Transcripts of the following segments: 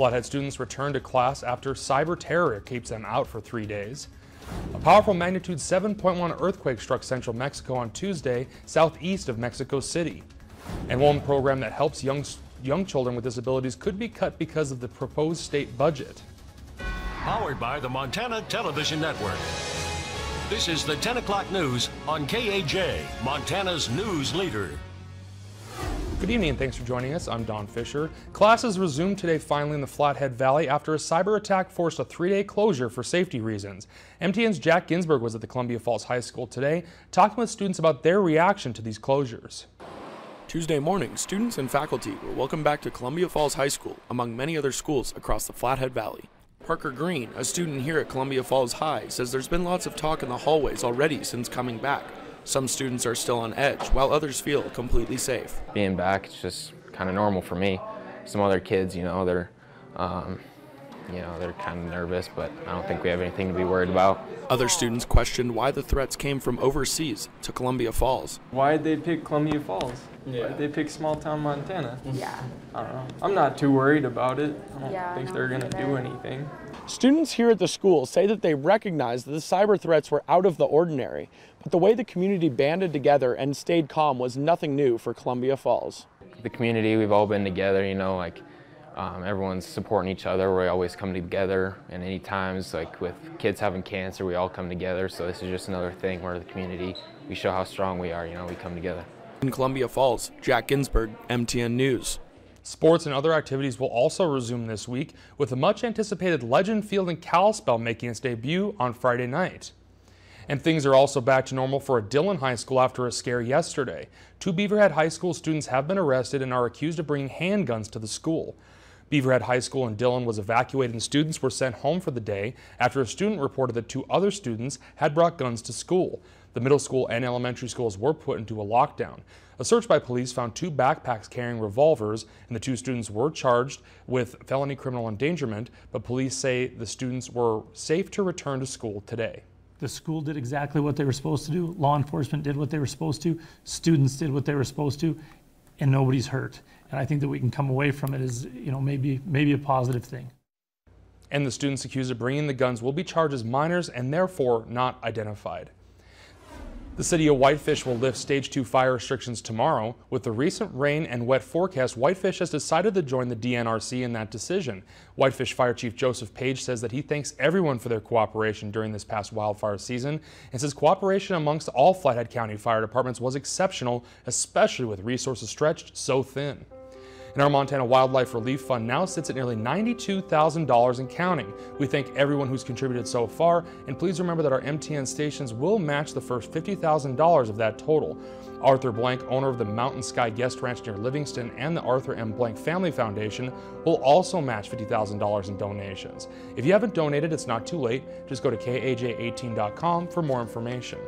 Flathead students return to class after cyber terror keeps them out for 3 days. A powerful magnitude 7.1 earthquake struck central Mexico on Tuesday, southeast of Mexico City. And one program that helps young children with disabilities could be cut because of the proposed state budget. Powered by the Montana Television Network. This is the 10 o'clock news on KAJ, Montana's news leader. Good evening and thanks for joining us. I'm Don Fisher. Classes resumed today finally in the Flathead Valley after a cyber attack forced a 3-day closure for safety reasons. MTN's Jack Ginsburg was at the Columbia Falls High School today talking with students about their reaction to these closures. Tuesday morning, students and faculty were welcomed back to Columbia Falls High School, among many other schools across the Flathead Valley. Parker Green, a student here at Columbia Falls High, says there's been lots of talk in the hallways already since coming back. Some students are still on edge, while others feel completely safe. Being back, it's just kind of normal for me. Some other kids, they're kind of nervous, but I don't think we have anything to be worried about. Other students questioned why the threats came from overseas to Columbia Falls. Why'd they pick Columbia Falls? Yeah. Why'd they pick small town Montana? Yeah. I don't know. I'm not too worried about it. I don't think they're going to do anything. Students here at the school say that they recognize that the cyber threats were out of the ordinary, but the way the community banded together and stayed calm was nothing new for Columbia Falls. The community, we've all been together, everyone's supporting each other. We always come together, and any times, like with kids having cancer, we all come together. So this is just another thing where the community, we show how strong we are, we come together. In Columbia Falls, Jack Ginsburg, MTN News. Sports and other activities will also resume this week, with the much-anticipated Legend Field in Kalispell making its debut on Friday night. And things are also back to normal for a Dillon High School after a scare yesterday. 2 Beaverhead High School students have been arrested and are accused of bringing handguns to the school. Beaverhead High School in Dillon was evacuated and students were sent home for the day after a student reported that 2 other students had brought guns to school. The middle school and elementary schools were put into a lockdown. A search by police found 2 backpacks carrying revolvers, and the 2 students were charged with felony criminal endangerment, but police say the students were safe to return to school today. The school did exactly what they were supposed to do. Law enforcement did what they were supposed to. Students did what they were supposed to, and nobody's hurt. And I think that we can come away from it as, maybe a positive thing. And the students accused of bringing the guns will be charged as minors and therefore not identified. The city of Whitefish will lift Stage 2 fire restrictions tomorrow. With the recent rain and wet forecast, Whitefish has decided to join the DNRC in that decision. Whitefish Fire Chief Joseph Page says that he thanks everyone for their cooperation during this past wildfire season and says cooperation amongst all Flathead County fire departments was exceptional, especially with resources stretched so thin. And our Montana Wildlife Relief Fund now sits at nearly $92,000 and counting. We thank everyone who's contributed so far, and please remember that our MTN stations will match the first $50,000 of that total. Arthur Blank, owner of the Mountain Sky Guest Ranch near Livingston, and the Arthur M. Blank Family Foundation will also match $50,000 in donations. If you haven't donated, it's not too late. Just go to KAJ18.com for more information.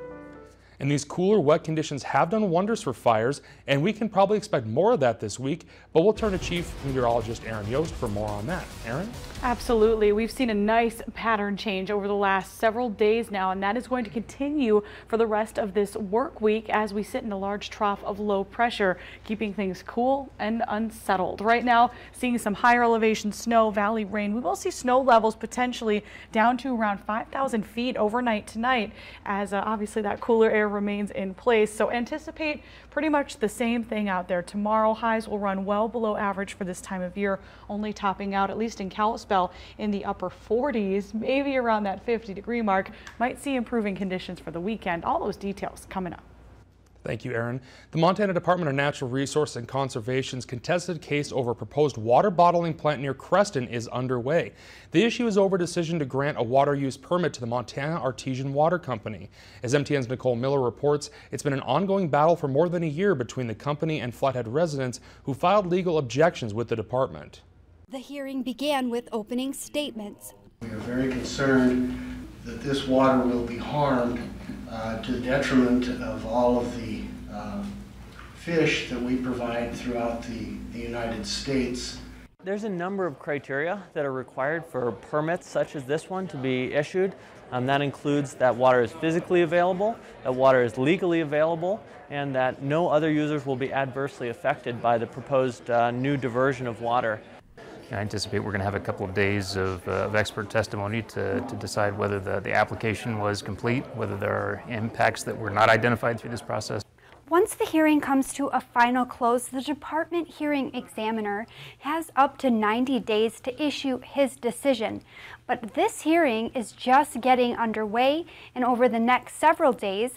And these cooler, wet conditions have done wonders for fires, and we can probably expect more of that this week, but we'll turn to Chief Meteorologist Aaron Yost for more on that. Aaron? Absolutely. We've seen a nice pattern change over the last several days now, and that is going to continue for the rest of this work week as we sit in a large trough of low pressure, keeping things cool and unsettled. Right now, seeing some higher elevation snow, valley rain. We will see snow levels potentially down to around 5,000 feet overnight tonight, as obviously that cooler air remains in place. So anticipate pretty much the same thing out there. Tomorrow, highs will run well below average for this time of year, only topping out, at least in Kalispell, in the upper 40s, maybe around that 50-degree mark. Might see improving conditions for the weekend. All those details coming up. Thank you, Aaron. The Montana Department of Natural Resources and Conservation's contested case over a proposed water bottling plant near Creston is underway. The issue is over a decision to grant a water use permit to the Montana Artesian Water Company. As MTN's Nicole Miller reports, it's been an ongoing battle for more than a year between the company and Flathead residents who filed legal objections with the department. The hearing began with opening statements. We are very concerned that this water will be harmed to the detriment of all of the fish that we provide throughout the United States. There's a number of criteria that are required for permits such as this one to be issued. That includes that water is physically available, that water is legally available, and that no other users will be adversely affected by the proposed new diversion of water. I anticipate we're going to have a couple of days of expert testimony to decide whether the application was complete, whether there are impacts that were not identified through this process. Once the hearing comes to a final close, the department hearing examiner has up to 90 days to issue his decision. But this hearing is just getting underway, and over the next several days,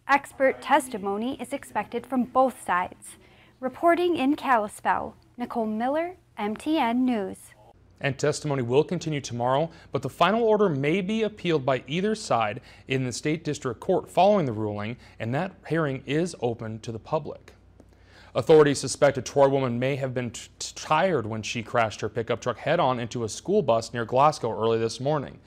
expert testimony is expected from both sides. Reporting in Kalispell, Nicole Miller, MTN News. And testimony will continue tomorrow, but the final order may be appealed by either side in the state district court following the ruling, and that hearing is open to the public. Authorities suspect a Troy woman may have been tired when she crashed her pickup truck head-on into a school bus near Glasgow early this morning.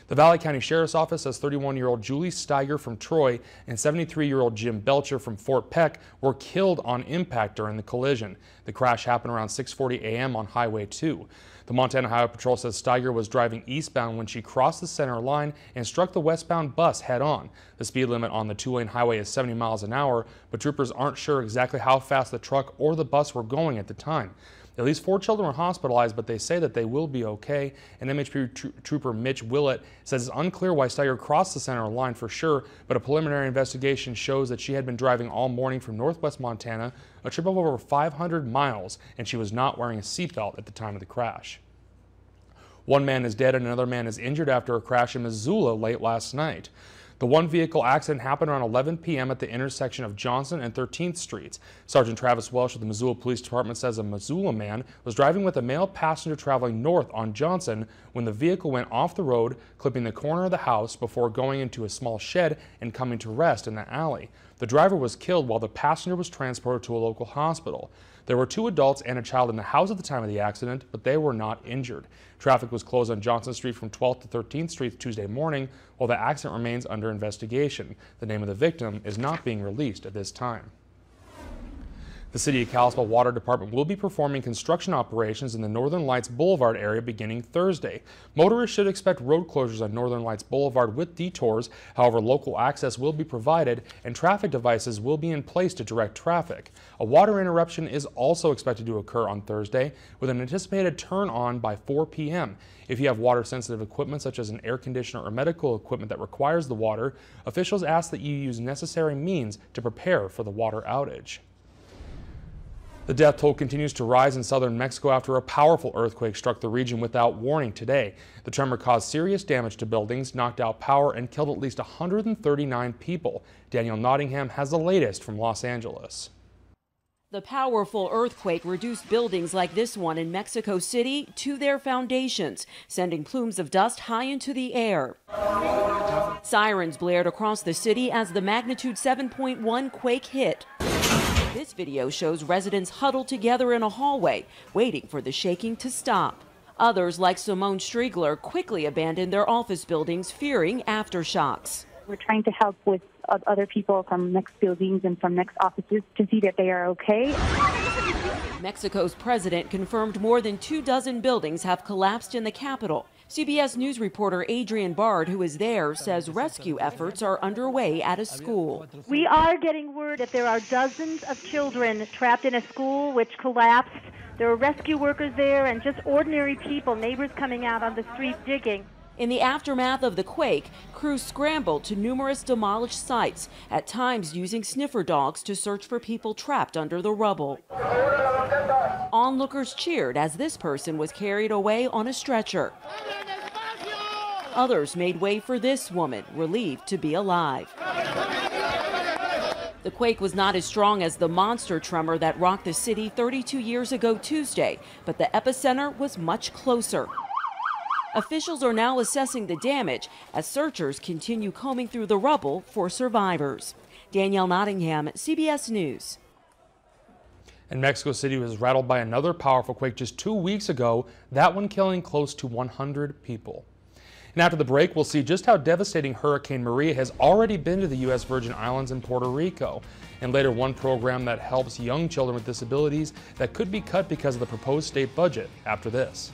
The Valley County Sheriff's Office says 31-year-old Julie Steiger from Troy and 73-year-old Jim Belcher from Fort Peck were killed on impact during the collision. The crash happened around 6:40 a.m. on Highway 2. The Montana Highway Patrol says Steiger was driving eastbound when she crossed the center line and struck the westbound bus head-on. The speed limit on the two-lane highway is 70 miles an hour, but troopers aren't sure exactly how fast the truck or the bus were going at the time. At least 4 children were hospitalized, but they say that they will be okay. And MHP Trooper Mitch Willett says it's unclear why Steiger crossed the center line for sure, but a preliminary investigation shows that she had been driving all morning from northwest Montana, a trip of over 500 miles, and she was not wearing a seatbelt at the time of the crash. One man is dead and another man is injured after a crash in Missoula late last night. The one-vehicle accident happened around 11 p.m. at the intersection of Johnson and 13th Streets. Sergeant Travis Welsh of the Missoula Police Department says a Missoula man was driving with a male passenger traveling north on Johnson when the vehicle went off the road, clipping the corner of the house before going into a small shed and coming to rest in the alley. The driver was killed while the passenger was transported to a local hospital. There were 2 adults and a child in the house at the time of the accident, but they were not injured. Traffic was closed on Johnson Street from 12th to 13th Street Tuesday morning, while the accident remains under investigation. The name of the victim is not being released at this time. The City of Kalispell Water Department will be performing construction operations in the Northern Lights Boulevard area beginning Thursday. Motorists should expect road closures on Northern Lights Boulevard with detours. However, local access will be provided and traffic devices will be in place to direct traffic. A water interruption is also expected to occur on Thursday with an anticipated turn on by 4 p.m. If you have water-sensitive equipment such as an air conditioner or medical equipment that requires the water, officials ask that you use necessary means to prepare for the water outage. The death toll continues to rise in southern Mexico after a powerful earthquake struck the region without warning today. The tremor caused serious damage to buildings, knocked out power, and killed at least 139 people. Danielle Nottingham has the latest from Los Angeles. The powerful earthquake reduced buildings like this one in Mexico City to their foundations, sending plumes of dust high into the air. Sirens blared across the city as the magnitude 7.1 quake hit. This video shows residents huddled together in a hallway, waiting for the shaking to stop. Others, like Simone Striegler, quickly abandoned their office buildings, fearing aftershocks. We're trying to help with other people from next buildings and from next offices to see that they are okay. Mexico's president confirmed more than 24 buildings have collapsed in the capital. CBS News reporter Adrian Bard, who is there, says rescue efforts are underway at a school. We are getting word that there are dozens of children trapped in a school which collapsed. There are rescue workers there and just ordinary people, neighbors coming out on the street digging. In the aftermath of the quake, crews scrambled to numerous demolished sites, at times using sniffer dogs to search for people trapped under the rubble. Onlookers cheered as this person was carried away on a stretcher. Others made way for this woman, relieved to be alive. The quake was not as strong as the monster tremor that rocked the city 32 years ago Tuesday, but the epicenter was much closer. Officials are now assessing the damage as searchers continue combing through the rubble for survivors. Danielle Nottingham, CBS News. And Mexico City was rattled by another powerful quake just 2 weeks ago, that one killing close to 100 people. And after the break, we'll see just how devastating Hurricane Maria has already been to the U.S. Virgin Islands and Puerto Rico. And later, one program that helps young children with disabilities that could be cut because of the proposed state budget after this.